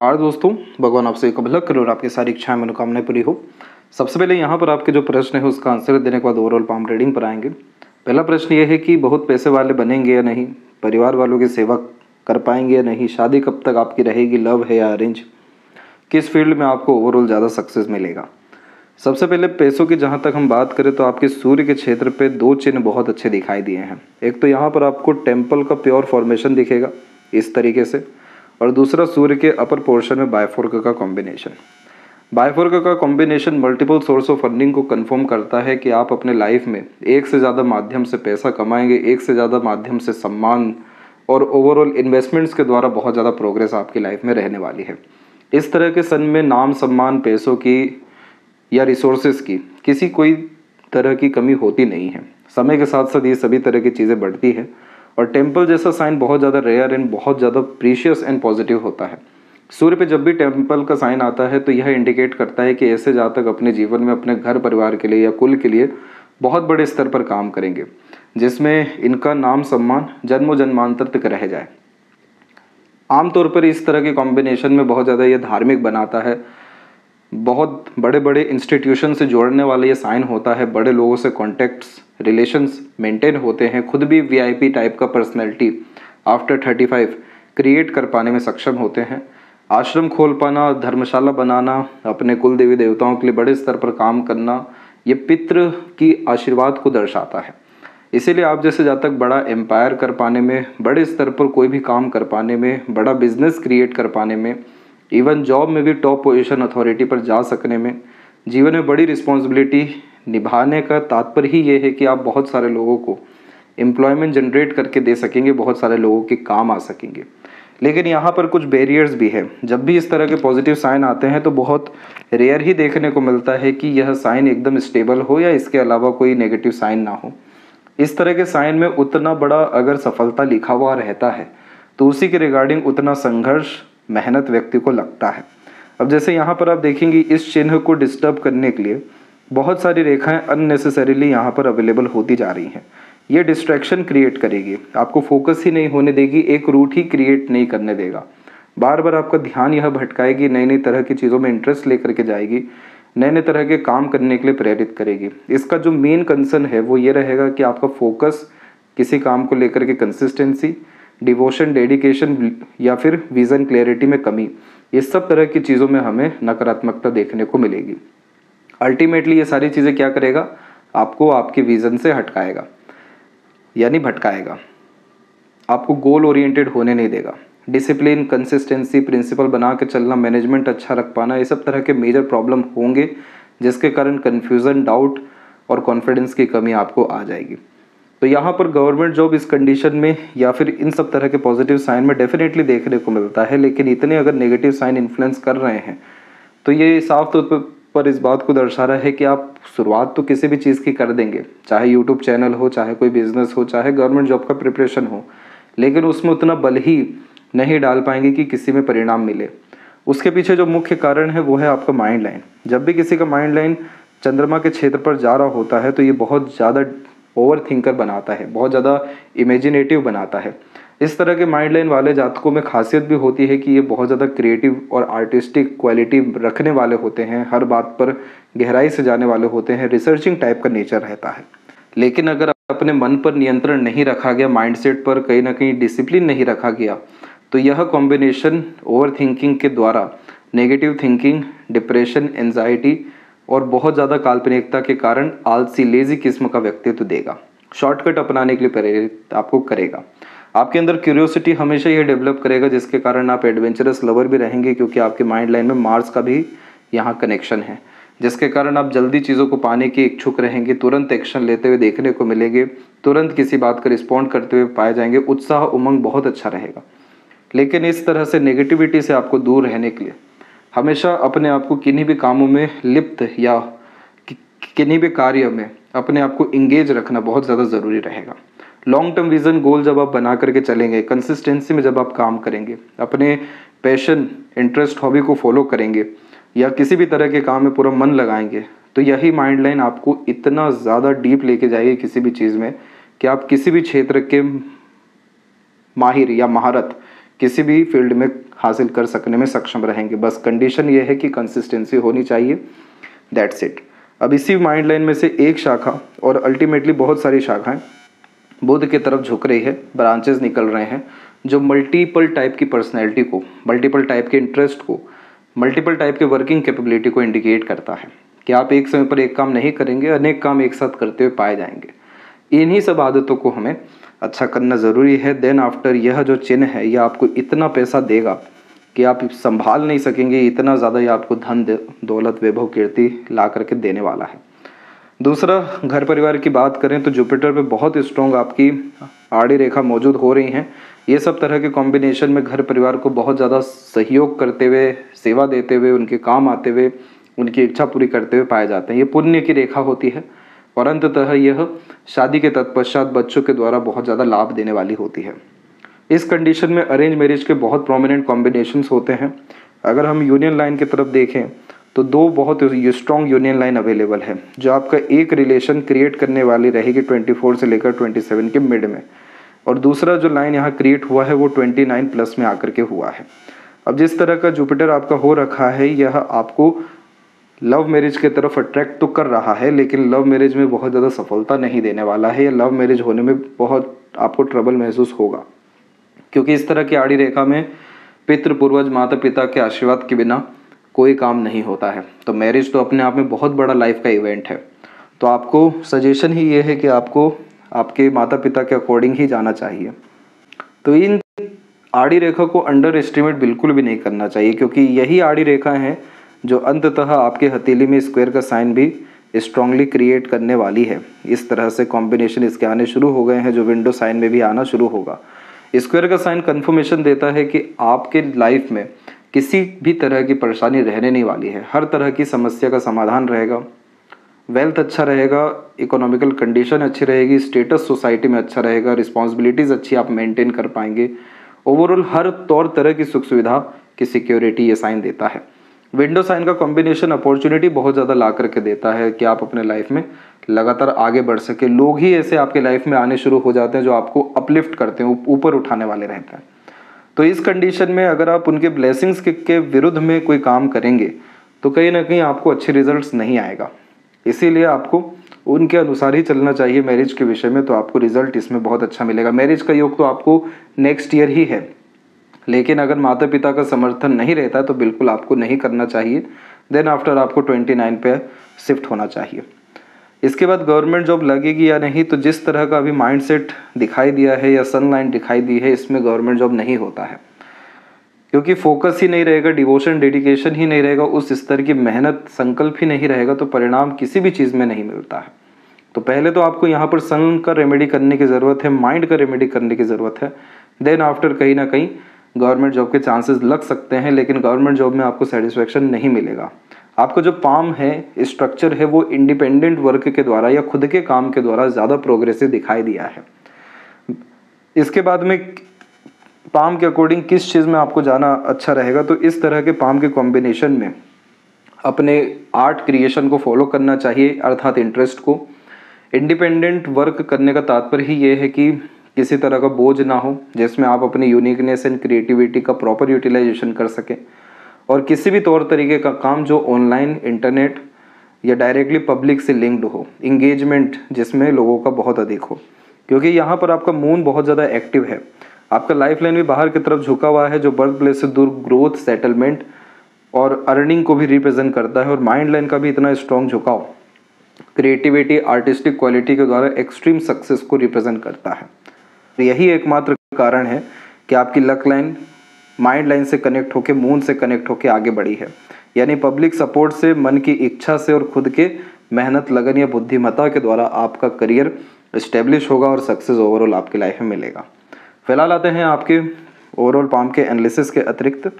और दोस्तों, भगवान आपसे कबूल करे और आपकी सारी इच्छाएं मनोकामनाएं पूरी हो। सबसे पहले यहाँ पर आपके जो प्रश्न है उसका आंसर देने के बाद ओवरऑल पाम रीडिंग पर आएंगे। पहला प्रश्न ये है कि बहुत पैसे वाले बनेंगे या नहीं, परिवार वालों की सेवा कर पाएंगे या नहीं, शादी कब तक आपकी रहेगी, लव है या अरेंज, किस फील्ड में आपको ओवरऑल ज़्यादा सक्सेस मिलेगा। सबसे पहले पैसों की जहाँ तक हम बात करें तो आपके सूर्य के क्षेत्र पे दो चिन्ह बहुत अच्छे दिखाई दिए हैं। एक तो यहाँ पर आपको टेम्पल का प्योर फॉर्मेशन दिखेगा इस तरीके से, और दूसरा सूर्य के अपर पोर्शन में बायफोर्क का कॉम्बिनेशन। बायफोर्क का combination multiple source of earning को कंफर्म करता है कि आप अपने लाइफ में एक से ज़्यादा माध्यम से पैसा कमाएंगे, एक से ज़्यादा माध्यम से सम्मान और ओवरऑल इन्वेस्टमेंट्स के द्वारा बहुत ज़्यादा प्रोग्रेस आपकी लाइफ में रहने वाली है। इस तरह के सन में नाम सम्मान, पैसों की या रिसोर्सेज की किसी कोई तरह की कमी होती नहीं है। समय के साथ साथ ये सभी तरह की चीज़ें बढ़ती है और टेम्पल जैसा साइन बहुत ज़्यादा रेयर एंड बहुत ज़्यादा प्रीशियस एंड पॉजिटिव होता है। सूर्य पे जब भी टेम्पल का साइन आता है तो यह इंडिकेट करता है कि ऐसे जातक अपने जीवन में अपने घर परिवार के लिए या कुल के लिए बहुत बड़े स्तर पर काम करेंगे, जिसमें इनका नाम सम्मान जन्मों जन्मांतर तक रह जाए। आमतौर पर इस तरह के कॉम्बिनेशन में बहुत ज़्यादा ये धार्मिक बनाता है, बहुत बड़े बड़े इंस्टीट्यूशन से जोड़ने वाला ये साइन होता है, बड़े लोगों से कॉन्टैक्ट्स रिलेशंस मेंटेन होते हैं, खुद भी वीआईपी टाइप का पर्सनैलिटी आफ्टर 35 क्रिएट कर पाने में सक्षम होते हैं। आश्रम खोल पाना, धर्मशाला बनाना, अपने कुल देवी देवताओं के लिए बड़े स्तर पर काम करना, ये पितृ की आशीर्वाद को दर्शाता है। इसीलिए आप जैसे जातक बड़ा एम्पायर कर पाने में, बड़े स्तर पर कोई भी काम कर पाने में, बड़ा बिजनेस क्रिएट कर पाने में, इवन जॉब में भी टॉप पोजीशन अथॉरिटी पर जा सकने में, जीवन में बड़ी रिस्पॉन्सिबिलिटी निभाने का तात्पर्य ही ये है कि आप बहुत सारे लोगों को एम्प्लॉयमेंट जनरेट करके दे सकेंगे, बहुत सारे लोगों के काम आ सकेंगे। लेकिन यहाँ पर कुछ बैरियर्स भी है। जब भी इस तरह के पॉजिटिव साइन आते हैं तो बहुत रेयर ही देखने को मिलता है कि यह साइन एकदम स्टेबल हो या इसके अलावा कोई नेगेटिव साइन ना हो। इस तरह के साइन में उतना बड़ा अगर सफलता लिखा हुआ रहता है तो उसी के रिगार्डिंग उतना संघर्ष, मेहनत व्यक्ति को लगता है। अब जैसे यहाँ पर आप देखेंगे, इस चिन्ह को डिस्टर्ब करने के लिए बहुत सारी रेखाएं अननेसेसरीली यहाँ पर अवेलेबल होती जा रही हैं। ये डिस्ट्रैक्शन क्रिएट करेगी, आपको फोकस ही नहीं होने देगी, एक रूट ही क्रिएट नहीं करने देगा, बार बार आपका ध्यान यह भटकाएगी, नई नई तरह की चीज़ों में इंटरेस्ट लेकर के जाएगी, नए नए तरह के काम करने के लिए प्रेरित करेगी। इसका जो मेन कंसर्न है वो ये रहेगा कि आपका फोकस किसी काम को लेकर के कंसिस्टेंसी, डिवोशन, डेडिकेशन या फिर विज़न क्लैरिटी में कमी, ये सब तरह की चीज़ों में हमें नकारात्मकता देखने को मिलेगी। अल्टीमेटली ये सारी चीज़ें क्या करेगा, आपको आपके विज़न से हटकाएगा यानी भटकाएगा, आपको गोल ओरिएंटेड होने नहीं देगा। डिसिप्लिन, कंसिस्टेंसी, प्रिंसिपल बना के चलना, मैनेजमेंट अच्छा रख पाना, ये सब तरह के मेजर प्रॉब्लम होंगे, जिसके कारण कन्फ्यूज़न, डाउट और कॉन्फिडेंस की कमी आपको आ जाएगी। तो यहाँ पर गवर्नमेंट जॉब इस कंडीशन में या फिर इन सब तरह के पॉजिटिव साइन में डेफिनेटली देखने को मिलता है। लेकिन इतने अगर नेगेटिव साइन इन्फ्लुएंस कर रहे हैं तो ये साफ तौर पर इस बात को दर्शा रहा है कि आप शुरुआत तो किसी भी चीज़ की कर देंगे, चाहे यूट्यूब चैनल हो, चाहे कोई बिजनेस हो, चाहे गवर्नमेंट जॉब का प्रिपरेशन हो, लेकिन उसमें उतना बल ही नहीं डाल पाएंगे कि किसी में परिणाम मिले। उसके पीछे जो मुख्य कारण है वो है आपका माइंड लाइन। जब भी किसी का माइंड लाइन चंद्रमा के क्षेत्र पर जा रहा होता है तो ये बहुत ज़्यादा ओवर थिंकर बनाता है, बहुत ज़्यादा इमेजिनेटिव बनाता है। इस तरह के माइंड लाइन वाले जातकों में खासियत भी होती है कि ये बहुत ज़्यादा क्रिएटिव और आर्टिस्टिक क्वालिटी रखने वाले होते हैं, हर बात पर गहराई से जाने वाले होते हैं, रिसर्चिंग टाइप का नेचर रहता है। लेकिन अगर अपने मन पर नियंत्रण नहीं रखा गया, माइंडसेट पर कहीं ना कहीं डिसिप्लिन नहीं रखा गया, तो यह कॉम्बिनेशन ओवर थिंकिंग के द्वारा नेगेटिव थिंकिंग, डिप्रेशन, एंजाइटी और बहुत ज़्यादा काल्पनिकता के कारण आलसी, लेजी किस्म का व्यक्तित्व देगा, शॉर्टकट अपनाने के लिए प्रेरित आपको करेगा। आपके अंदर क्यूरियोसिटी हमेशा ये डेवलप करेगा, जिसके कारण आप एडवेंचरस लवर भी रहेंगे, क्योंकि आपके माइंड लाइन में मार्स का भी यहाँ कनेक्शन है, जिसके कारण आप जल्दी चीज़ों को पाने के इच्छुक रहेंगे, तुरंत एक्शन लेते हुए देखने को मिलेंगे, तुरंत किसी बात का रिस्पॉन्ड करते हुए पाए जाएंगे, उत्साह, उमंग बहुत अच्छा रहेगा। लेकिन इस तरह से नेगेटिविटी से आपको दूर रहने के लिए हमेशा अपने आप को किन्हीं भी कामों में लिप्त या किन्हीं भी कार्य में अपने आप को इंगेज रखना बहुत ज़्यादा ज़रूरी रहेगा। लॉन्ग टर्म विज़न गोल जब आप बना करके चलेंगे, कंसिस्टेंसी में जब आप काम करेंगे, अपने पैशन, इंटरेस्ट, हॉबी को फॉलो करेंगे या किसी भी तरह के काम में पूरा मन लगाएंगे, तो यही माइंड लाइन आपको इतना ज़्यादा डीप लेके जाएगी किसी भी चीज़ में कि आप किसी भी क्षेत्र के माहिर या महारत किसी भी फील्ड में हासिल कर सकने में सक्षम रहेंगे। बस कंडीशन ये है कि कंसिस्टेंसी होनी चाहिए, दैट्स इट। अब इसी माइंड लाइन में से एक शाखा और अल्टीमेटली बहुत सारी शाखाएं बुध की तरफ झुक रही है, ब्रांचेस निकल रहे हैं जो मल्टीपल टाइप की पर्सनैलिटी को, मल्टीपल टाइप के इंटरेस्ट को, मल्टीपल टाइप के वर्किंग कैपेबिलिटी को इंडिकेट करता है कि आप एक समय पर एक काम नहीं करेंगे, अनेक काम एक साथ करते हुए पाए जाएंगे। इन्हीं सब आदतों को हमें अच्छा करना ज़रूरी है। देन आफ्टर यह जो चिन्ह है यह आपको इतना पैसा देगा कि आप संभाल नहीं सकेंगे, इतना ज़्यादा यह आपको धन दौलत वैभव कीर्ति ला करके देने वाला है। दूसरा, घर परिवार की बात करें तो जुपिटर पे बहुत स्ट्रॉन्ग आपकी आड़ी रेखा मौजूद हो रही हैं। ये सब तरह के कॉम्बिनेशन में घर परिवार को बहुत ज़्यादा सहयोग करते हुए, सेवा देते हुए, उनके काम आते हुए, उनकी इच्छा पूरी करते हुए पाए जाते हैं। ये पुण्य की रेखा होती है और अंततः यह शादी के तत्पश्चात बच्चों के द्वारा बहुत ज़्यादा लाभ देने वाली होती है। इस कंडीशन में अरेंज मैरिज के बहुत प्रोमिनेंट कॉम्बिनेशंस होते हैं। अगर हम यूनियन लाइन की तरफ देखें तो दो बहुत स्ट्रॉन्ग यूनियन लाइन अवेलेबल है जो आपका एक रिलेशन क्रिएट करने वाली रहेगी 24 से लेकर 27 के मिड में, और दूसरा जो लाइन यहाँ क्रिएट हुआ है वो 29 प्लस में आकर के हुआ है। अब जिस तरह का जुपिटर आपका हो रखा है यह आपको लव मैरिज की तरफ अट्रैक्ट तो कर रहा है, लेकिन लव मैरिज में बहुत ज़्यादा सफलता नहीं देने वाला है, या लव मैरिज होने में बहुत आपको ट्रबल महसूस होगा, क्योंकि इस तरह की आड़ी रेखा में पितृ पूर्वज माता पिता के आशीर्वाद के बिना कोई काम नहीं होता है। तो मैरिज तो अपने आप में बहुत बड़ा लाइफ का इवेंट है। तो आपको सजेशन ही ये है कि आपको आपके माता पिता के अकॉर्डिंग ही जाना चाहिए। तो इन आड़ी रेखा को अंडर एस्टिमेट बिल्कुल भी नहीं करना चाहिए, क्योंकि यही आड़ी रेखा है जो अंततः आपके हथेली में स्क्वायर का साइन भी स्ट्रांगली क्रिएट करने वाली है। इस तरह से कॉम्बिनेशन इसके आने शुरू हो गए हैं जो विंडो साइन में भी आना शुरू होगा। स्क्वायर का साइन कंफर्मेशन देता है कि आपके लाइफ में किसी भी तरह की परेशानी रहने नहीं वाली है, हर तरह की समस्या का समाधान रहेगा, वेल्थ अच्छा रहेगा, इकोनॉमिकल कंडीशन अच्छी रहेगी, स्टेटस सोसाइटी में अच्छा रहेगा, रिस्पॉन्सिबिलिटीज़ अच्छी आप मेंटेन कर पाएंगे। ओवरऑल हर तौर तरह की सुख सुविधा की सिक्योरिटी ये साइन देता है। विंडो साइन का कॉम्बिनेशन अपॉर्चुनिटी बहुत ज़्यादा ला करके देता है कि आप अपने लाइफ में लगातार आगे बढ़ सके। लोग ही ऐसे आपके लाइफ में आने शुरू हो जाते हैं जो आपको अपलिफ्ट करते हैं, ऊपर उठाने वाले रहते हैं। तो इस कंडीशन में अगर आप उनके ब्लेसिंग्स के विरुद्ध में कोई काम करेंगे तो कहीं ना कहीं आपको अच्छे रिजल्ट्स नहीं आएगा। इसीलिए आपको उनके अनुसार ही चलना चाहिए मैरिज के विषय में, तो आपको रिजल्ट इसमें बहुत अच्छा मिलेगा। मैरिज का योग तो आपको नेक्स्ट ईयर ही है, लेकिन अगर माता पिता का समर्थन नहीं रहता तो बिल्कुल आपको नहीं करना चाहिए। देन आफ्टर आपको 29 पे शिफ्ट होना चाहिए। इसके बाद गवर्नमेंट जॉब लगेगी या नहीं, तो जिस तरह का अभी माइंडसेट दिखाई दिया है या सन लाइन दिखाई दी है, इसमें गवर्नमेंट जॉब नहीं होता है, क्योंकि फोकस ही नहीं रहेगा, डिवोशन डेडिकेशन ही नहीं रहेगा, उस स्तर की मेहनत संकल्प ही नहीं रहेगा, तो परिणाम किसी भी चीज़ में नहीं मिलता है। तो पहले तो आपको यहाँ पर सन का रेमेडी करने की ज़रूरत है, माइंड का रेमेडी करने की ज़रूरत है। देन आफ्टर कहीं ना कहीं गवर्नमेंट जॉब के चांसेस लग सकते हैं, लेकिन गवर्नमेंट जॉब में आपको सेटिस्फेक्शन नहीं मिलेगा। आपका जो पाम है, स्ट्रक्चर है, वो इंडिपेंडेंट वर्क के द्वारा या खुद के काम के द्वारा ज़्यादा प्रोग्रेसिव दिखाई दिया है। इसके बाद में पाम के अकॉर्डिंग किस चीज़ में आपको जाना अच्छा रहेगा, तो इस तरह के पाम के कॉम्बिनेशन में अपने आर्ट क्रिएशन को फॉलो करना चाहिए, अर्थात इंटरेस्ट को। इंडिपेंडेंट वर्क करने का तात्पर्य ही ये है कि किसी तरह का बोझ ना हो, जिसमें आप अपनी यूनिकनेस एंड क्रिएटिविटी का प्रॉपर यूटिलाइजेशन कर सकें, और किसी भी तौर तरीके का काम जो ऑनलाइन, इंटरनेट या डायरेक्टली पब्लिक से लिंक्ड हो, इंगेजमेंट जिसमें लोगों का बहुत अधिक हो, क्योंकि यहाँ पर आपका मून बहुत ज़्यादा एक्टिव है। आपका लाइफ लाइन भी बाहर की तरफ झुका हुआ है, जो बर्थ प्लेस से दूर ग्रोथ, सेटलमेंट और अर्निंग को भी रिप्रेजेंट करता है, और माइंड लाइन का भी इतना स्ट्रॉन्ग झुकाव क्रिएटिविटी, आर्टिस्टिक क्वालिटी के द्वारा एक्सट्रीम सक्सेस को रिप्रेजेंट करता है। यही एकमात्र कारण है कि आपकी लक लाइन माइंड लाइन से कनेक्ट होकर, मून से कनेक्ट होकर आगे बढ़ी है, यानी पब्लिक सपोर्ट से, मन की इच्छा से और खुद के मेहनत, लगन या बुद्धिमत्ता के द्वारा आपका करियर इस्टेब्लिश होगा और सक्सेस ओवरऑल आपकी लाइफ में मिलेगा। फिलहाल आते हैं आपके ओवरऑल पाम के एनालिसिस के अतिरिक्त।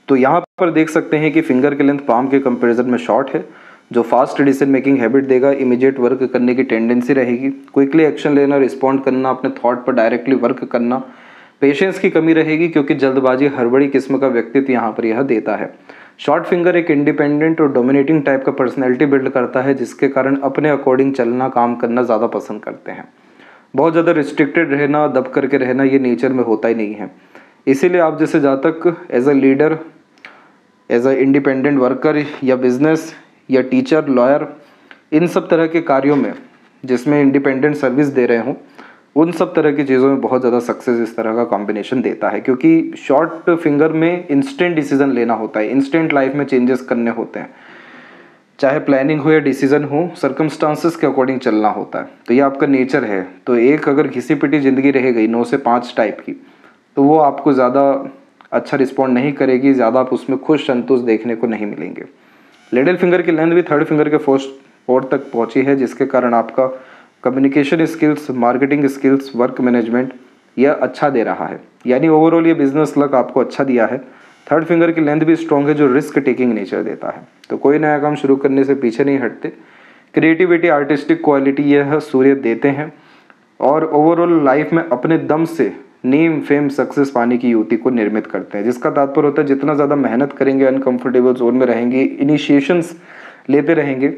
तो यहाँ पर देख सकते हैं कि फिंगर की लेंथ पाम के कंपैरिजन में शॉर्ट है, जो फास्ट डिसीजन मेकिंग हैबिट देगा, इमीडिएट वर्क करने की टेंडेंसी रहेगी, क्विकली एक्शन लेना, रिस्पॉन्ड करना, अपने थॉट पर डायरेक्टली वर्क करना, पेशेंस की कमी रहेगी, क्योंकि जल्दबाजी, हड़बड़ी किस्म का व्यक्तित्व यहाँ पर यह देता है। शॉर्ट फिंगर एक इंडिपेंडेंट और डोमिनेटिंग टाइप का पर्सनैलिटी बिल्ड करता है, जिसके कारण अपने अकॉर्डिंग चलना, काम करना ज़्यादा पसंद करते हैं। बहुत ज़्यादा रिस्ट्रिक्टेड रहना, दब करके रहना, ये नेचर में होता ही नहीं है। इसीलिए आप जैसे जातक as a leader, as a independent worker या बिजनेस या टीचर, लॉयर, इन सब तरह के कार्यों में जिसमें इंडिपेंडेंट सर्विस दे रहे हों, उन सब तरह की चीज़ों में बहुत ज़्यादा सक्सेस इस तरह का कॉम्बिनेशन देता है। क्योंकि शॉर्ट फिंगर में इंस्टेंट डिसीजन लेना होता है, इंस्टेंट लाइफ में चेंजेस करने होते हैं, चाहे प्लानिंग हो या डिसीजन हो, सर्कमस्टांसेस के अकॉर्डिंग चलना होता है। तो ये आपका नेचर है। तो एक अगर घिसी पिटी ज़िंदगी रह गई 9 से 5 टाइप की, तो वो आपको ज़्यादा अच्छा रिस्पॉन्ड नहीं करेगी, ज़्यादा आप उसमें खुश संतुष्ट देखने को नहीं मिलेंगे। लिटिल फिंगर की लेंथ भी थर्ड फिंगर के फोर्थ तक पहुंची है, जिसके कारण आपका communication skills, marketing skills, work management यह अच्छा दे रहा है। यानी ओवरऑल ये बिजनेस लक आपको अच्छा दिया है। थर्ड फिंगर की लेंथ भी स्ट्रॉन्ग है, जो रिस्क टेकिंग नेचर देता है। तो कोई नया काम शुरू करने से पीछे नहीं हटते। क्रिएटिविटी, आर्टिस्टिक क्वालिटी यह सूर्य देते हैं और ओवरऑल लाइफ में अपने दम से नेम, फेम, सक्सेस पाने की युक्ति को निर्मित करते हैं। जिसका तात्पर्य होता है जितना ज़्यादा मेहनत करेंगे, अनकंफर्टेबल जोन में रहेंगे, इनिशिएशंस लेते रहेंगे,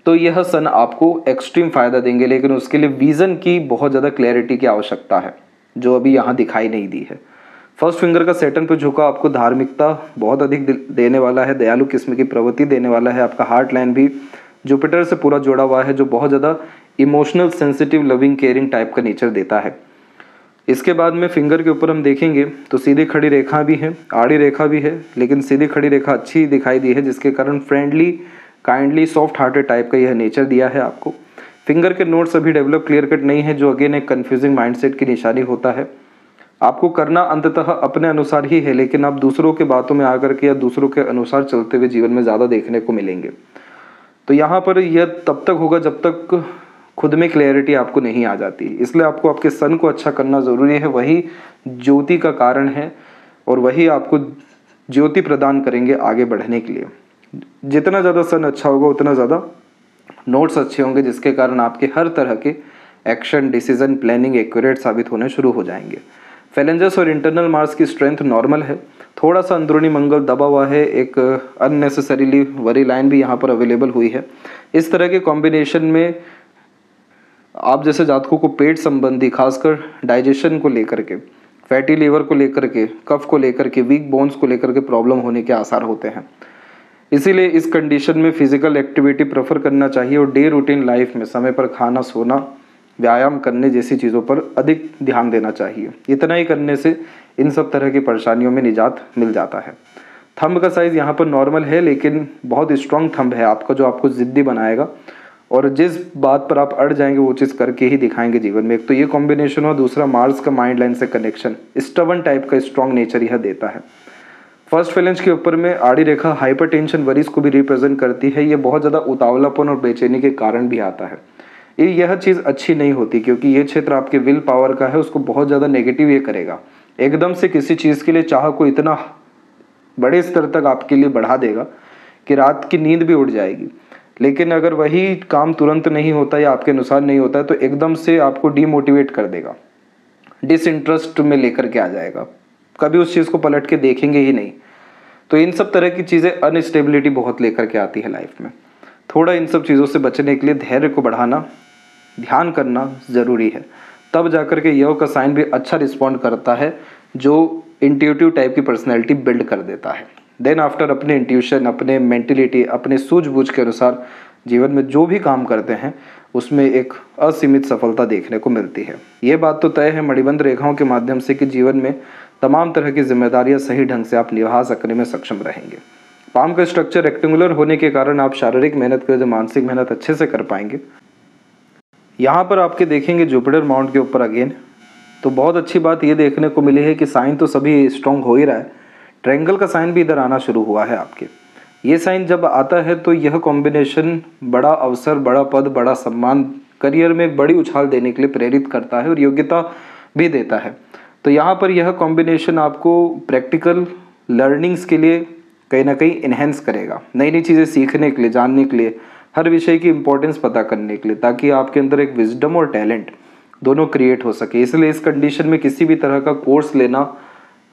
तो यह सन आपको एक्सट्रीम फ़ायदा देंगे। लेकिन उसके लिए विज़न की बहुत ज़्यादा क्लैरिटी की आवश्यकता है, जो अभी यहाँ दिखाई नहीं दी है। फर्स्ट फिंगर का सेटन पे झुका आपको धार्मिकता बहुत अधिक देने वाला है, दयालु किस्म की प्रवृत्ति देने वाला है। आपका हार्ट लाइन भी जुपिटर से पूरा जुड़ा हुआ है, जो बहुत ज़्यादा emotional, sensitive, loving, caring type का नेचर देता है। इसके बाद में फिंगर के ऊपर हम देखेंगे तो सीधी खड़ी रेखा भी है, आड़ी रेखा भी है, लेकिन सीधी खड़ी रेखा अच्छी दिखाई दी है, जिसके कारण friendly, kindly, soft hearted type का यह नेचर दिया है आपको। फिंगर के नोट्स अभी डेवलप क्लियर कट नहीं है, जो अगेन एक कन्फ्यूजिंग माइंडसेट की निशानी होता है। आपको करना अंततः अपने अनुसार ही है, लेकिन आप दूसरों के बातों में आकर के या दूसरों के अनुसार चलते हुए जीवन में ज़्यादा देखने को मिलेंगे। तो यहाँ पर यह तब तक होगा जब तक खुद में क्लैरिटी आपको नहीं आ जाती। इसलिए आपको आपके सन को अच्छा करना ज़रूरी है। वही ज्योति का कारण है और वही आपको ज्योति प्रदान करेंगे आगे बढ़ने के लिए। जितना ज़्यादा सन अच्छा होगा उतना ज़्यादा नोट्स अच्छे होंगे, जिसके कारण आपके हर तरह के एक्शन, डिसीजन, प्लानिंग एक्यूरेट साबित होने शुरू हो जाएंगे। फैलेंजस और इंटरनल मार्स की स्ट्रेंथ नॉर्मल है, थोड़ा सा अंदरूनी मंगल दबा हुआ है। एक अननेसेसरीली वरी लाइन भी यहाँ पर अवेलेबल हुई है। इस तरह के कॉम्बिनेशन में आप जैसे जातकों को पेट संबंधी, खासकर डाइजेशन को लेकर के, फैटी लीवर को लेकर के, कफ को लेकर के, वीक बोन्स को लेकर के प्रॉब्लम होने के आसार होते हैं। इसीलिए इस कंडीशन में फिजिकल एक्टिविटी प्रेफर करना चाहिए और डे रूटीन लाइफ में समय पर खाना, सोना, व्यायाम करने जैसी चीज़ों पर अधिक ध्यान देना चाहिए। इतना ही करने से इन सब तरह की परेशानियों में निजात मिल जाता है। थंब का साइज़ यहाँ पर नॉर्मल है, लेकिन बहुत स्ट्रॉन्ग थंब है आपका, जो आपको ज़िद्दी बनाएगा और जिस बात पर आप अड़ जाएंगे वो चीज़ करके ही दिखाएंगे जीवन में। एक तो ये कॉम्बिनेशन हो, दूसरा मार्स का माइंड लाइन से कनेक्शन, स्टबर्न टाइप का स्ट्रॉन्ग नेचर यह देता है। फर्स्ट फैलेंज के ऊपर में आड़ी रेखा हाइपरटेंशन, वरीज को भी रिप्रेजेंट करती है। ये बहुत ज़्यादा उतावलापन और बेचैनी के कारण भी आता है। यह चीज़ अच्छी नहीं होती, क्योंकि ये क्षेत्र आपके विल पावर का है, उसको बहुत ज़्यादा नेगेटिव ये करेगा। एकदम से किसी चीज़ के लिए चाह को इतना बड़े स्तर तक आपके लिए बढ़ा देगा कि रात की नींद भी उड़ जाएगी। लेकिन अगर वही काम तुरंत नहीं होता या आपके अनुसार नहीं होता है, तो एकदम से आपको डीमोटिवेट कर देगा, डिसइंटरेस्ट में लेकर के आ जाएगा, कभी उस चीज़ को पलट के देखेंगे ही नहीं। तो इन सब तरह की चीज़ें अनस्टेबिलिटी बहुत लेकर के आती है लाइफ में। थोड़ा इन सब चीज़ों से बचने के लिए धैर्य को बढ़ाना, ध्यान करना ज़रूरी है। तब जाकर के यह का साइन भी अच्छा रिस्पॉन्ड करता है, जो इंट्यूटिव टाइप की पर्सनैलिटी बिल्ड कर देता है। देन आफ्टर अपने इंट्यूशन, अपने मेंटलिटी, अपने सूझबूझ के अनुसार जीवन में जो भी काम करते हैं उसमें एक असीमित सफलता देखने को मिलती है। ये बात तो तय है मणिबंध रेखाओं के माध्यम से कि जीवन में तमाम तरह की जिम्मेदारियां सही ढंग से आप निभा सकने में सक्षम रहेंगे। पाम का स्ट्रक्चर रेक्टेंगुलर होने के कारण आप शारीरिक मेहनत के मानसिक मेहनत अच्छे से कर पाएंगे। यहाँ पर आपके देखेंगे जुपिटर माउंट के ऊपर अगेन, तो बहुत अच्छी बात ये देखने को मिली है कि साइन तो सभी स्ट्रॉन्ग हो ही रहा है, ट्रायंगल का साइन भी इधर आना शुरू हुआ है आपके। ये साइन जब आता है तो यह कॉम्बिनेशन बड़ा अवसर, बड़ा पद, बड़ा सम्मान, करियर में एक बड़ी उछाल देने के लिए प्रेरित करता है और योग्यता भी देता है। तो यहाँ पर यह कॉम्बिनेशन आपको प्रैक्टिकल लर्निंग्स के लिए कहीं ना कहीं इन्हेंस करेगा, नई नई चीज़ें सीखने के लिए, जानने के लिए, हर विषय की इंपॉर्टेंस पता करने के लिए, ताकि आपके अंदर एक विजडम और टैलेंट दोनों क्रिएट हो सके। इसलिए इस कंडीशन में किसी भी तरह का कोर्स लेना,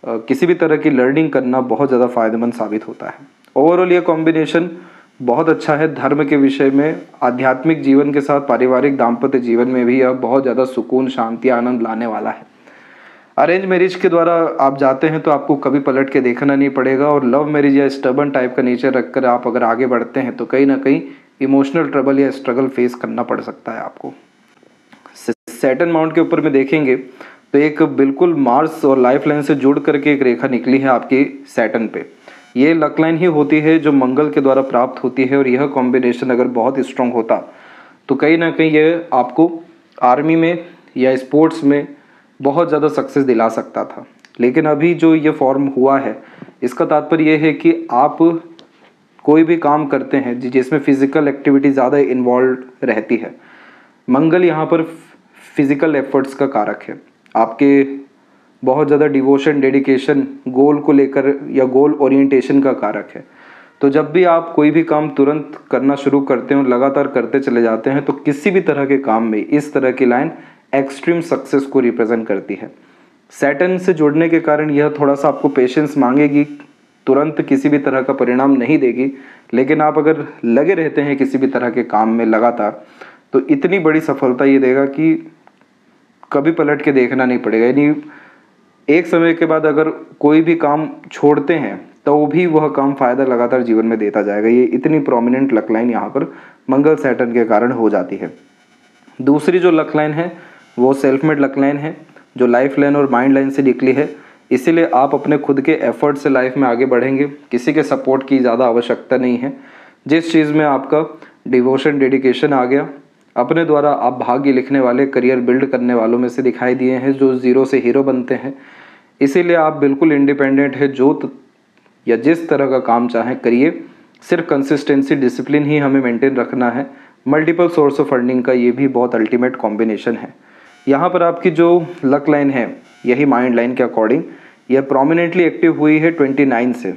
किसी भी तरह की लर्निंग करना बहुत ज़्यादा फायदेमंद साबित होता है। ओवरऑल ये कॉम्बिनेशन बहुत अच्छा है। धर्म के विषय में, आध्यात्मिक जीवन के साथ पारिवारिक दाम्पत्य जीवन में भी यह बहुत ज़्यादा सुकून, शांति, आनंद लाने वाला है। अरेंज मैरिज के द्वारा आप जाते हैं तो आपको कभी पलट के देखना नहीं पड़ेगा, और लव मैरिज या स्टबर्न टाइप का नेचर रखकर आप अगर आगे बढ़ते हैं तो कहीं ना कहीं इमोशनल ट्रबल या स्ट्रगल फेस करना पड़ सकता है आपको। सैटर्न माउंट के ऊपर में देखेंगे तो एक बिल्कुल मार्स और लाइफ लाइन से जुड़ करके एक रेखा निकली है आपकी सैटर्न पे। ये लक लाइन ही होती है जो मंगल के द्वारा प्राप्त होती है, और यह कॉम्बिनेशन अगर बहुत स्ट्रांग होता तो कहीं ना कहीं ये आपको आर्मी में या स्पोर्ट्स में बहुत ज़्यादा सक्सेस दिला सकता था। लेकिन अभी जो ये फॉर्म हुआ है इसका तात्पर्य ये है कि आप कोई भी काम करते हैं जिसमें फिजिकल एक्टिविटी ज़्यादा इन्वॉल्व रहती है, मंगल यहाँ पर फिजिकल एफर्ट्स का कारक है, आपके बहुत ज़्यादा डिवोशन डेडिकेशन गोल को लेकर या गोल ओरिएंटेशन का कारक है। तो जब भी आप कोई भी काम तुरंत करना शुरू करते हैं और लगातार करते चले जाते हैं तो किसी भी तरह के काम में इस तरह की लाइन एक्सट्रीम सक्सेस को रिप्रेजेंट करती है। सैटर्न से जुड़ने के कारण यह थोड़ा सा आपको पेशेंस मांगेगी, तुरंत किसी भी तरह का परिणाम नहीं देगी, लेकिन आप अगर लगे रहते हैं किसी भी तरह के काम में लगातार तो इतनी बड़ी सफलता ये देगा कि कभी पलट के देखना नहीं पड़ेगा। यानी एक समय के बाद अगर कोई भी काम छोड़ते हैं तो भी वह काम फायदा लगातार जीवन में देता जाएगा। ये इतनी प्रोमिनेंट लक लाइन यहाँ पर मंगल सैटर्न के कारण हो जाती है। दूसरी जो लक लाइन है वो सेल्फ मेड लक लाइन है जो लाइफ लाइन और माइंड लाइन से निकली है। इसीलिए आप अपने खुद के एफर्ट से लाइफ में आगे बढ़ेंगे, किसी के सपोर्ट की ज़्यादा आवश्यकता नहीं है। जिस चीज़ में आपका डिवोशन डेडिकेशन आ गया, अपने द्वारा आप भाग्य लिखने वाले करियर बिल्ड करने वालों में से दिखाई दिए हैं जो ज़ीरो से हीरो बनते हैं। इसीलिए आप बिल्कुल इंडिपेंडेंट है, जो या जिस तरह का काम चाहें करिए, सिर्फ कंसिस्टेंसी डिसिप्लिन ही हमें मेंटेन रखना है। मल्टीपल सोर्स ऑफ अर्निंग का ये भी बहुत अल्टीमेट कॉम्बिनेशन है। यहाँ पर आपकी जो लक लाइन है यही माइंड लाइन के अकॉर्डिंग यह प्रोमिनेंटली एक्टिव हुई है 29 से।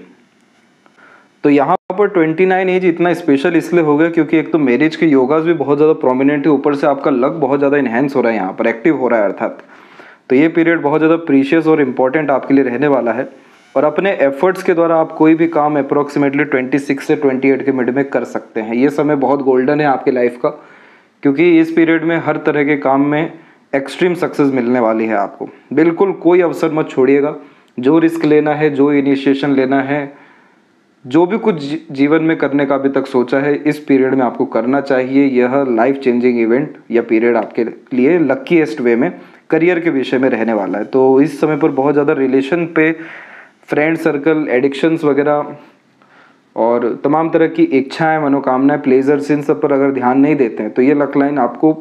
तो यहाँ पर 29 एज इतना स्पेशल इसलिए हो गया क्योंकि एक तो मैरिज के योगास भी बहुत ज़्यादा प्रोमिनेंट है, ऊपर से आपका लक बहुत ज़्यादा इन्हेंस हो रहा है, यहाँ पर एक्टिव हो रहा है अर्थात। तो ये पीरियड बहुत ज़्यादा प्रीशियस और इम्पॉर्टेंट आपके लिए रहने वाला है, और अपने एफर्ट्स के द्वारा आप कोई भी काम अप्रोक्सीमेटली 26 से 28 के मिड में कर सकते हैं। ये समय बहुत गोल्डन है आपकी लाइफ का, क्योंकि इस पीरियड में हर तरह के काम में एक्सट्रीम सक्सेस मिलने वाली है आपको। बिल्कुल कोई अवसर मत छोड़िएगा, जो रिस्क लेना है, जो इनिशिएशन लेना है, जो भी कुछ जीवन में करने का अभी तक सोचा है इस पीरियड में आपको करना चाहिए। यह लाइफ चेंजिंग इवेंट या पीरियड आपके लिए लकीएस्ट वे में करियर के विषय में रहने वाला है। तो इस समय पर बहुत ज़्यादा रिलेशन पे, फ्रेंड सर्कल, एडिक्शंस वगैरह और तमाम तरह की इच्छाएं, मनोकामनाएं, प्लेजर्स, इन सब पर अगर ध्यान नहीं देते हैं तो ये लक लाइन आपको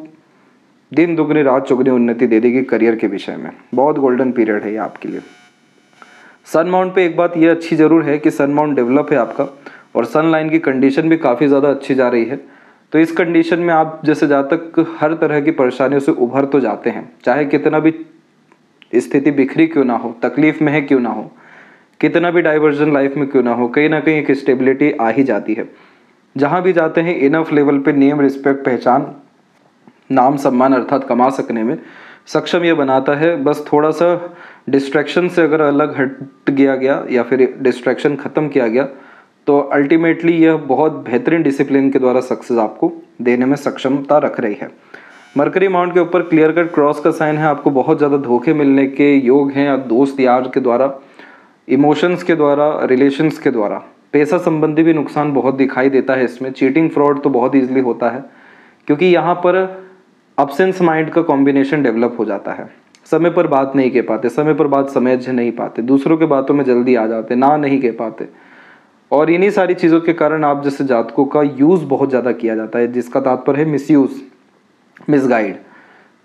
दिन दुगनी रात चौगुनी उन्नति दे देगी करियर के विषय में। बहुत गोल्डन पीरियड है ये आपके लिए। सन माउंट पे एक बात ये अच्छी ज़रूर है कि सन माउंट डेवलप है आपका, और सन लाइन की कंडीशन भी काफ़ी ज़्यादा अच्छी जा रही है। तो इस कंडीशन में आप जैसे जातक हर तरह की परेशानियों से उभर तो जाते हैं, चाहे कितना भी स्थिति बिखरी क्यों ना हो, तकलीफ में है क्यों ना हो, कितना भी डाइवर्जन लाइफ में क्यों ना हो, कहीं ना कहीं एक स्टेबिलिटी आ ही जाती है। जहाँ भी जाते हैं इनफ लेवल पे नेम, रिस्पेक्ट, पहचान, नाम, सम्मान अर्थात कमा सकने में सक्षम ये बनाता है। बस थोड़ा सा डिस्ट्रैक्शन से अगर अलग हट गया या फिर डिस्ट्रैक्शन ख़त्म किया गया तो अल्टीमेटली यह बहुत बेहतरीन डिसिप्लिन के द्वारा सक्सेस आपको देने में सक्षमता रख रही है। मरकरी माउंट के ऊपर क्लियर कट क्रॉस का साइन है, आपको बहुत ज़्यादा धोखे मिलने के योग हैं, या दोस्त यार के द्वारा, इमोशंस के द्वारा, रिलेशंस के द्वारा। पैसा संबंधी भी नुकसान बहुत दिखाई देता है इसमें। चीटिंग फ्रॉड तो बहुत ईजिली होता है क्योंकि यहाँ पर अब्सेंस माइंड का कॉम्बिनेशन डेवलप हो जाता है। समय पर बात नहीं कह पाते, समय पर बात समझ नहीं पाते, दूसरों के बातों में जल्दी आ जाते, ना नहीं कह पाते, और इन्हीं सारी चीज़ों के कारण आप जैसे जातकों का यूज़ बहुत ज़्यादा किया जाता है, जिसका तात्पर्य है मिसयूज़, मिसगाइड।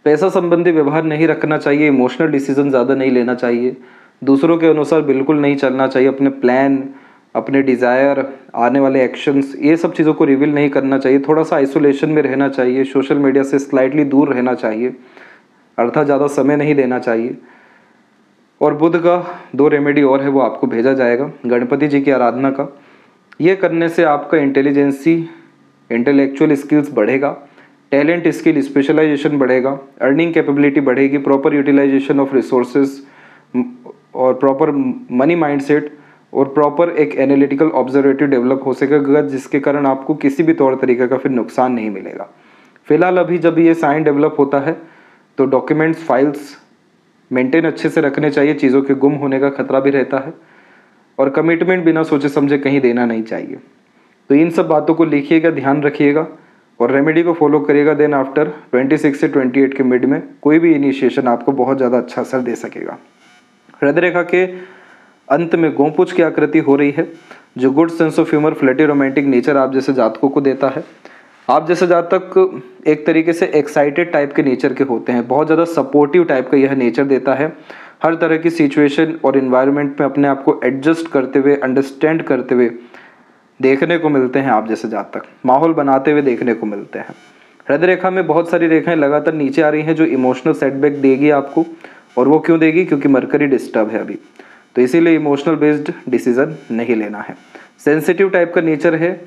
पैसा संबंधी व्यवहार नहीं रखना चाहिए, इमोशनल डिसीजन ज़्यादा नहीं लेना चाहिए, दूसरों के अनुसार बिल्कुल नहीं चलना चाहिए, अपने प्लान, अपने डिज़ायर, आने वाले एक्शंस, ये सब चीज़ों को रिवील नहीं करना चाहिए। थोड़ा सा आइसोलेशन में रहना चाहिए, सोशल मीडिया से स्लाइटली दूर रहना चाहिए, अर्थात ज़्यादा समय नहीं देना चाहिए। और बुध का 2 रेमेडी और है वो आपको भेजा जाएगा, गणपति जी की आराधना का। ये करने से आपका इंटेलिजेंसी, इंटेलेक्चुअल स्किल्स बढ़ेगा, टैलेंट, स्किल, स्पेशलाइजेशन बढ़ेगा, अर्निंग कैपेबिलिटी बढ़ेगी, प्रॉपर यूटिलाइजेशन ऑफ रिसोर्सेज और प्रॉपर मनी माइंडसेट और प्रॉपर एक एनालिटिकल ऑब्जर्वेटिव डेवलप हो सकेगा, जिसके कारण आपको किसी भी तौर तरीके का फिर नुकसान नहीं मिलेगा। फिलहाल अभी जब ये साइन डेवलप होता है तो डॉक्यूमेंट्स, फाइल्स मेंटेन अच्छे से रखने चाहिए, चीज़ों के गुम होने का खतरा भी रहता है, और कमिटमेंट बिना सोचे समझे कहीं देना नहीं चाहिए। तो इन सब बातों को लिखिएगा, ध्यान रखिएगा और रेमेडी को फॉलो करिएगा। देन आफ्टर 26 से 28 के मिड में कोई भी इनिशिएशन आपको बहुत ज़्यादा अच्छा असर दे सकेगा। हृदय रेखा के अंत में गोपुछ की आकृति हो रही है, जो good sense of humour, flirty, romantic nature आप जैसे जातकों को देता है। आप जैसे जातक एक तरीके से एक्साइटेड टाइप के नेचर के होते हैं, बहुत ज़्यादा सपोर्टिव टाइप का यह नेचर देता है। हर तरह की सिचुएशन और इन्वायरमेंट में अपने आप को एडजस्ट करते हुए, अंडरस्टैंड करते हुए देखने को मिलते हैं। आप जैसे जातक माहौल बनाते हुए देखने को मिलते हैं। हृदय रेखा में बहुत सारी रेखाएं लगातार नीचे आ रही हैं, जो इमोशनल सेटबैक देगी आपको। और वो क्यों देगी? क्योंकि मरकरी डिस्टर्ब है अभी, तो इसीलिए इमोशनल बेस्ड डिसीजन नहीं लेना है। सेंसिटिव टाइप का नेचर है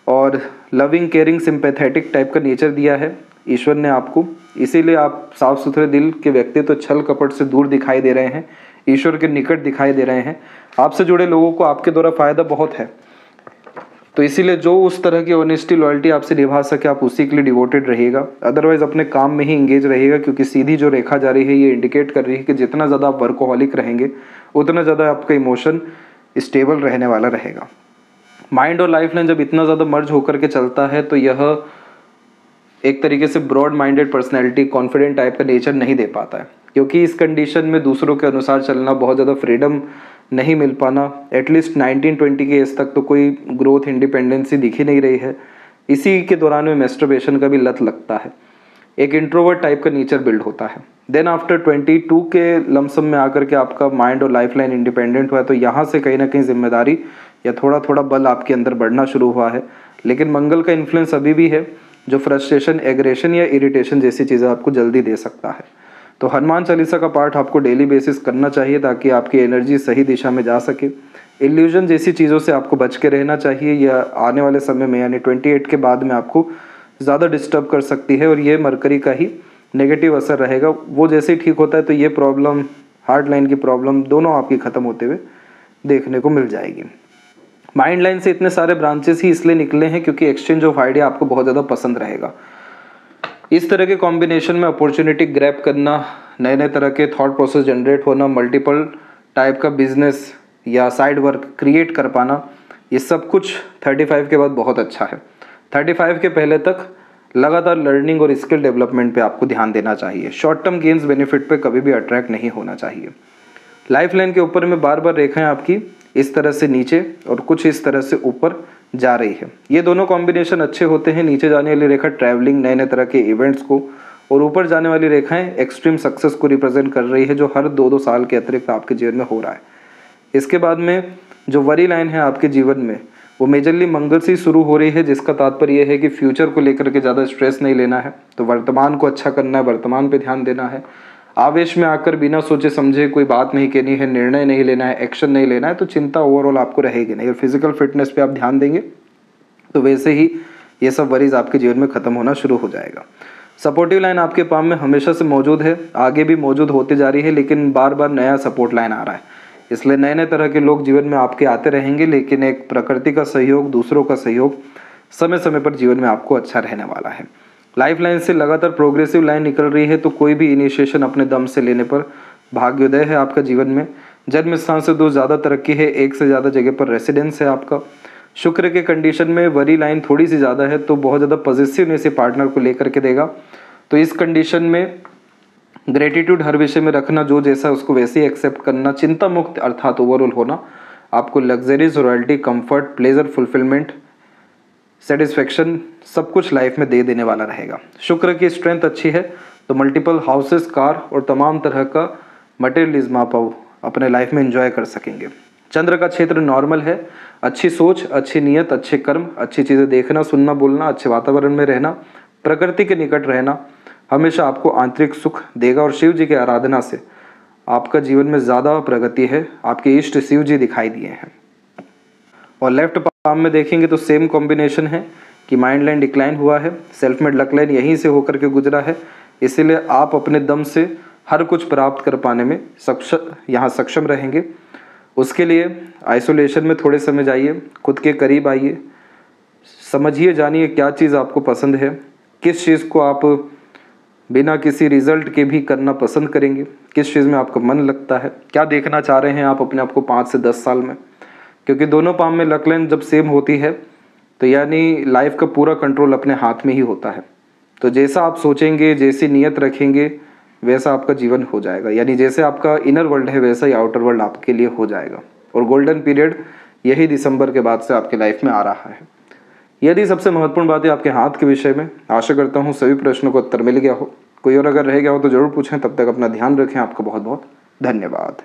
और लविंग, केयरिंग, सिंपैथेटिक टाइप का नेचर दिया है ईश्वर ने आपको, इसीलिए आप साफ सुथरे दिल के व्यक्ति तो छल कपट से दूर दिखाई दे रहे हैं, ईश्वर के निकट दिखाई दे रहे हैं। आपसे जुड़े लोगों को आपके द्वारा फायदा बहुत है, तो इसीलिए जो उस तरह की ऑनेस्टी, लॉयल्टी आपसे निभा सके आप उसी के लिए डिवोटेड रहिएगा। अदरवाइज अपने काम में ही इंगेज रहिएगा, क्योंकि सीधी जो रेखा जा रही है ये इंडिकेट कर रही है कि जितना ज़्यादा आप वर्कोहॉलिक रहेंगे उतना ज़्यादा आपका इमोशन स्टेबल रहने वाला रहेगा। माइंड और लाइफ लाइन जब इतना ज़्यादा मर्ज होकर के चलता है तो यह एक तरीके से broad minded personality, confident type का नेचर नहीं दे पाता है, क्योंकि इस कंडीशन में दूसरों के अनुसार चलना, बहुत ज़्यादा फ्रीडम नहीं मिल पाना, एटलीस्ट 19-20 के एज तक तो कोई ग्रोथ, इंडिपेंडेंसी दिख ही नहीं रही है। इसी के दौरान में मैस्टरबेशन का भी लत लगता है, एक इंट्रोवर्ट टाइप का नेचर बिल्ड होता है। देन आफ्टर 22 के लमसम में आकर के आपका माइंड और लाइफ लाइन इंडिपेंडेंट हुआ है, तो यहाँ से कहीं ना कहीं जिम्मेदारी या थोड़ा थोड़ा बल आपके अंदर बढ़ना शुरू हुआ है। लेकिन मंगल का इन्फ्लुएंस अभी भी है, जो फ्रस्ट्रेशन, एग्रेशन या इरिटेशन जैसी चीज़ें आपको जल्दी दे सकता है। तो हनुमान चालीसा का पाठ आपको डेली बेसिस करना चाहिए, ताकि आपकी एनर्जी सही दिशा में जा सके। इल्यूजन जैसी चीज़ों से आपको बच के रहना चाहिए, या आने वाले समय में यानी 28 के बाद में आपको ज़्यादा डिस्टर्ब कर सकती है, और ये मरकरी का ही नेगेटिव असर रहेगा। वो जैसे ही ठीक होता है तो ये प्रॉब्लम, हार्ट लाइन की प्रॉब्लम, दोनों आपकी ख़त्म होते हुए देखने को मिल जाएगी। माइंड लाइन से इतने सारे ब्रांचेस ही इसलिए निकले हैं क्योंकि एक्सचेंज ऑफ आइडिया आपको बहुत ज़्यादा पसंद रहेगा। इस तरह के कॉम्बिनेशन में अपॉर्चुनिटी ग्रैब करना, नए नए तरह के थॉट प्रोसेस जनरेट होना, मल्टीपल टाइप का बिजनेस या साइड वर्क क्रिएट कर पाना, ये सब कुछ 35 के बाद बहुत अच्छा है। 35 के पहले तक लगातार लर्निंग और स्किल डेवलपमेंट पे आपको ध्यान देना चाहिए। शॉर्ट टर्म गेन्स बेनिफिट पे कभी भी अट्रैक्ट नहीं होना चाहिए। लाइफ लाइन के ऊपर में बार बार रेखाएं आपकी इस तरह से नीचे और कुछ इस तरह से ऊपर जा रही है। ये दोनों कॉम्बिनेशन अच्छे होते हैं। नीचे जाने वाली रेखा ट्रैवलिंग, नए नए तरह के इवेंट्स को, और ऊपर जाने वाली रेखाएं एक्सट्रीम सक्सेस को रिप्रेजेंट कर रही है, जो हर 2-2 साल के अतिरिक्त आपके जीवन में हो रहा है। इसके बाद में जो वरी लाइन है आपके जीवन में, वो मेजरली मंगल से शुरू हो रही है, जिसका तात्पर्य यह है कि फ्यूचर को लेकर के ज़्यादा स्ट्रेस नहीं लेना है। तो वर्तमान को अच्छा करना है, वर्तमान पे ध्यान देना है। आवेश में आकर बिना सोचे समझे कोई बात नहीं कहनी है, निर्णय नहीं लेना है, एक्शन नहीं लेना है, तो चिंता ओवरऑल आपको रहेगी नहीं। और फिजिकल फिटनेस पे आप ध्यान देंगे तो वैसे ही ये सब वरीज आपके जीवन में खत्म होना शुरू हो जाएगा। सपोर्टिव लाइन आपके पाम में हमेशा से मौजूद है, आगे भी मौजूद होती जा रही है, लेकिन बार बार नया सपोर्ट लाइन आ रहा है, इसलिए नए नए तरह के लोग जीवन में आपके आते रहेंगे। लेकिन एक प्रकृति का सहयोग, दूसरों का सहयोग समय समय पर जीवन में आपको अच्छा रहने वाला है। लाइफ लाइन से लगातार प्रोग्रेसिव लाइन निकल रही है, तो कोई भी इनिशिएशन अपने दम से लेने पर भाग्योदय है आपका जीवन में। जन्म स्थान से दूर ज़्यादा तरक्की है, एक से ज़्यादा जगह पर रेसिडेंस है आपका। शुक्र के कंडीशन में वरी लाइन थोड़ी सी ज़्यादा है, तो बहुत ज़्यादा पॉजिटिवनेस पार्टनर को लेकर के देगा। तो इस कंडीशन में ग्रेटिट्यूड हर विषय में रखना, जो जैसा उसको वैसे ही एक्सेप्ट करना, चिंता मुक्त अर्थात ओवरऑल होना, आपको luxuries, royalty, comfort, pleasure, fulfilment, satisfaction सब कुछ लाइफ में दे देने वाला रहेगा। शुक्र की स्ट्रेंथ अच्छी है, तो मल्टीपल हाउसेस, कार और तमाम तरह का मटेरियलिज्म आप अपने लाइफ में एंजॉय कर सकेंगे। चंद्र का क्षेत्र नॉर्मल है। अच्छी सोच, अच्छी नीयत, अच्छे कर्म, अच्छी चीज़ें देखना, सुनना, बोलना, अच्छे वातावरण में रहना, प्रकृति के निकट रहना हमेशा आपको आंतरिक सुख देगा। और शिव जी की आराधना से आपका जीवन में ज़्यादा प्रगति है। आपके इष्ट शिव जी दिखाई दिए हैं। और लेफ्ट पाम में देखेंगे तो सेम कॉम्बिनेशन है कि माइंड लाइन डिक्लाइन हुआ है, सेल्फ मेड लक लाइन यहीं से होकर के गुजरा है। इसीलिए आप अपने दम से हर कुछ प्राप्त कर पाने में सक्षम रहेंगे। उसके लिए आइसोलेशन में थोड़े समय जाइए, खुद के करीब आइए, समझिए, जानिए क्या चीज़ आपको पसंद है, किस चीज़ को आप बिना किसी रिजल्ट के भी करना पसंद करेंगे? किस चीज़ में आपका मन लगता है? क्या देखना चाह रहे हैं आप अपने आप को 5 से 10 साल में? क्योंकि दोनों पाम में लक लाइन जब सेम होती है तो यानी लाइफ का पूरा कंट्रोल अपने हाथ में ही होता है। तो जैसा आप सोचेंगे, जैसी नीयत रखेंगे, वैसा आपका जीवन हो जाएगा। यानी जैसे आपका इनर वर्ल्ड है वैसा ही आउटर वर्ल्ड आपके लिए हो जाएगा। और गोल्डन पीरियड यही दिसंबर के बाद से आपके लाइफ में आ रहा है। यदि सबसे महत्वपूर्ण बात है आपके हाथ के विषय में। आशा करता हूँ सभी प्रश्नों का उत्तर मिल गया हो। कोई और अगर रह गया हो तो ज़रूर पूछें। तब तक अपना ध्यान रखें। आपका बहुत बहुत धन्यवाद।